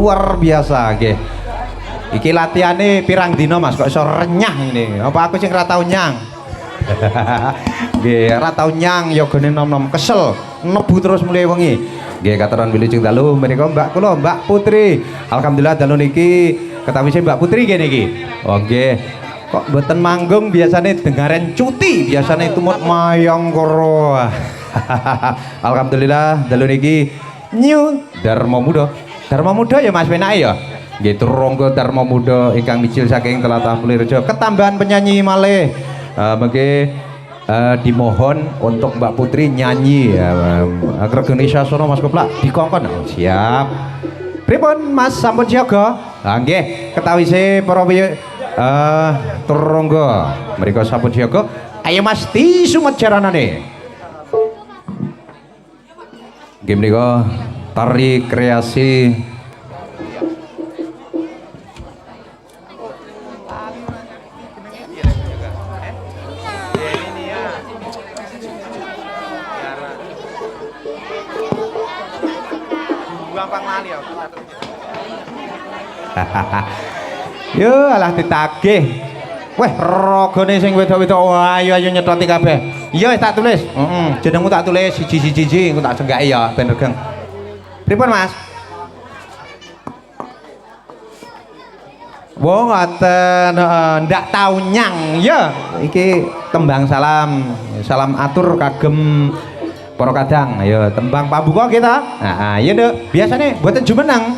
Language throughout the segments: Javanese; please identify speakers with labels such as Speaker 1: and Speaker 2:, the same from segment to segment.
Speaker 1: luar biasa nggih. Iki latihane pirang dina Mas kok iso renyah ini. Apa aku sing ora tau nyang? Nggih, ora tau nyang yogane nom-nom kesel, nebu terus mulai wengi. Nggih, kateran wilujeng dalu menika Mbak kula Mbak Putri. Alhamdulillah dalu niki ketawise Mbak Putri nggih niki. Oh nggih. Kok mboten manggung biasane dengaren cuti, biasane tumut mayang karo. Alhamdulillah dalu niki new Dharma Muda. Dharma Muda ya Mas penake ya. Nggih Turangga Dharma Muda ingkang mijil saking tlatah Mulirjo. Ketambahan penyanyi malih. Mengke dimohon untuk Mbak Putri nyanyi Gregone Sasana Mas Koplak dikongkon. Oh, siap. Pripun Mas sampun siaga? Nggih, ketawise para Turangga mriku sampun siaga. Ayo Mas disumet jaranane. Nggih menika tari kreasi yo alah ditagih. Weh ragane sing wedok-wedok ayo nyethoti kabeh. Iya tak tulis. Jenengmu tak tulis siji-siji engko tak senggaki ya ben regeng. Pripun Mas? Wong ngoten ndak tau nyang ya. Iki tembang salam. Salam atur kagem para kadang. Ayo tembang pambuka kita. Nah, iya Nduk. Biasane mboten jumeneng.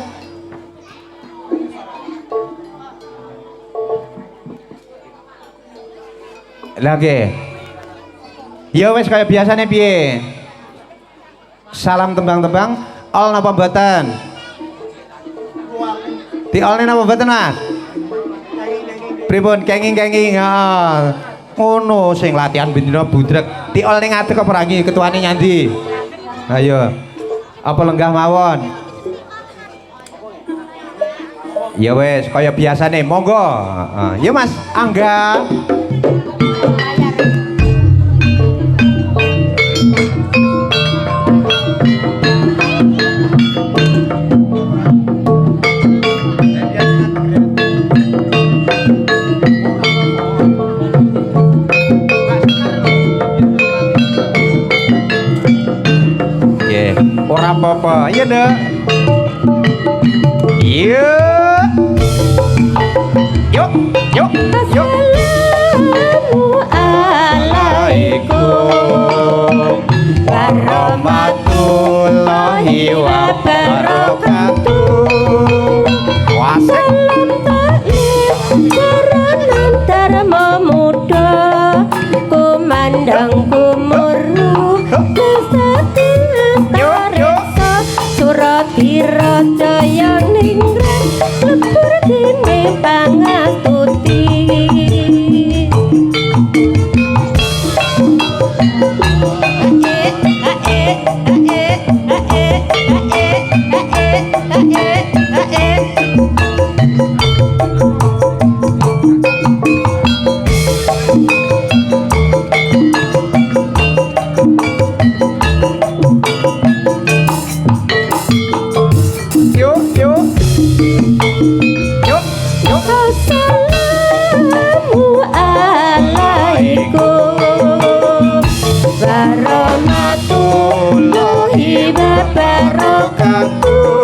Speaker 1: Lagi. Ya wis kaya biasane piye? Salam tembang-tembang ol napa mboten? Di olne napa mboten Mas? Pripun kenging-kenging. Ngono sing latihan bendina budrek. Di ol ning ngadeg apa rangi ketuane nyandi? Ayo. Apa lenggah mawon? Ya wis kaya biasane monggo. Ya Mas, Angga. Ora apa-apa, iya Nduk. Iya. Yuk, yuk, yuk. Assalamualaikum warahmatullahi wabarakatuh. Wasik.
Speaker 2: Salam Dharma Muda kumandang kumuru kesati Surakira Jaya Ningrat lebur dene pangastuti.
Speaker 1: Yuk, yuk.
Speaker 2: Assalamualaikum warahmatullahi wabarakatuh.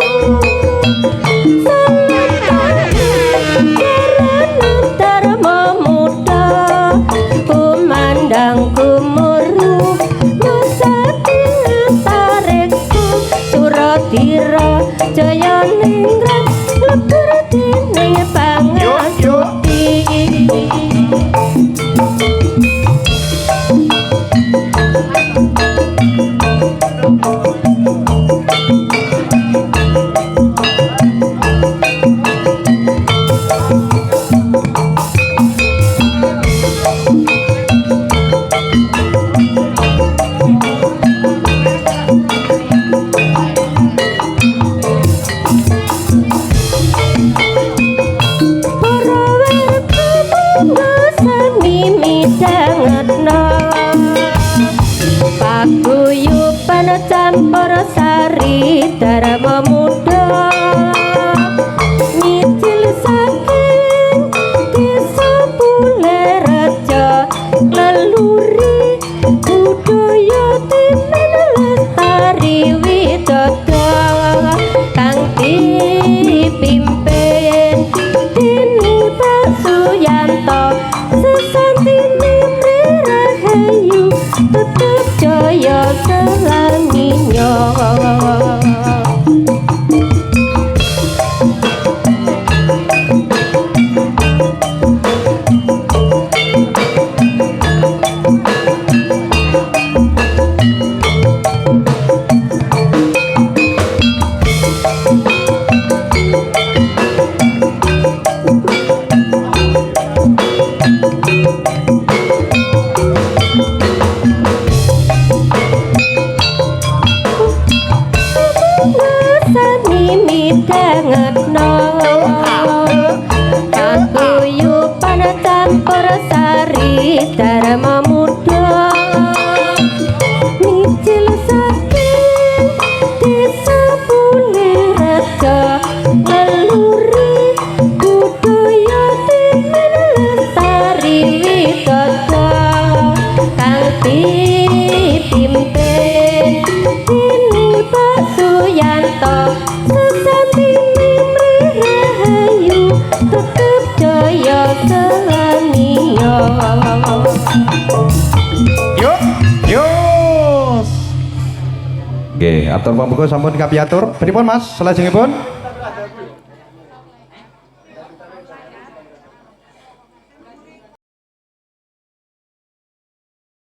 Speaker 2: Kumandang kumuru Nusatin tarekku Suratira jaya ningrat Lebur dining pangasuti. Paguyuban campur sari dharma muda Micil saking desa Bulerejo leluri budaya timen lestari widodha kang dipimpin Dini Pasuyanto sesantini Rahayu tetep jaya selaminya. Paguyuban campur sari dharma muda Micil saking desa Bulerejo leluri budaya timen lestari widodha kang dipimpin Dini Pasuyanto sesantini Rahayu tetep jaya selamiya.
Speaker 1: Yuk, yuk. Nggih, atur pambuka sampun kapiatur. Pripun Mas, salajengipun?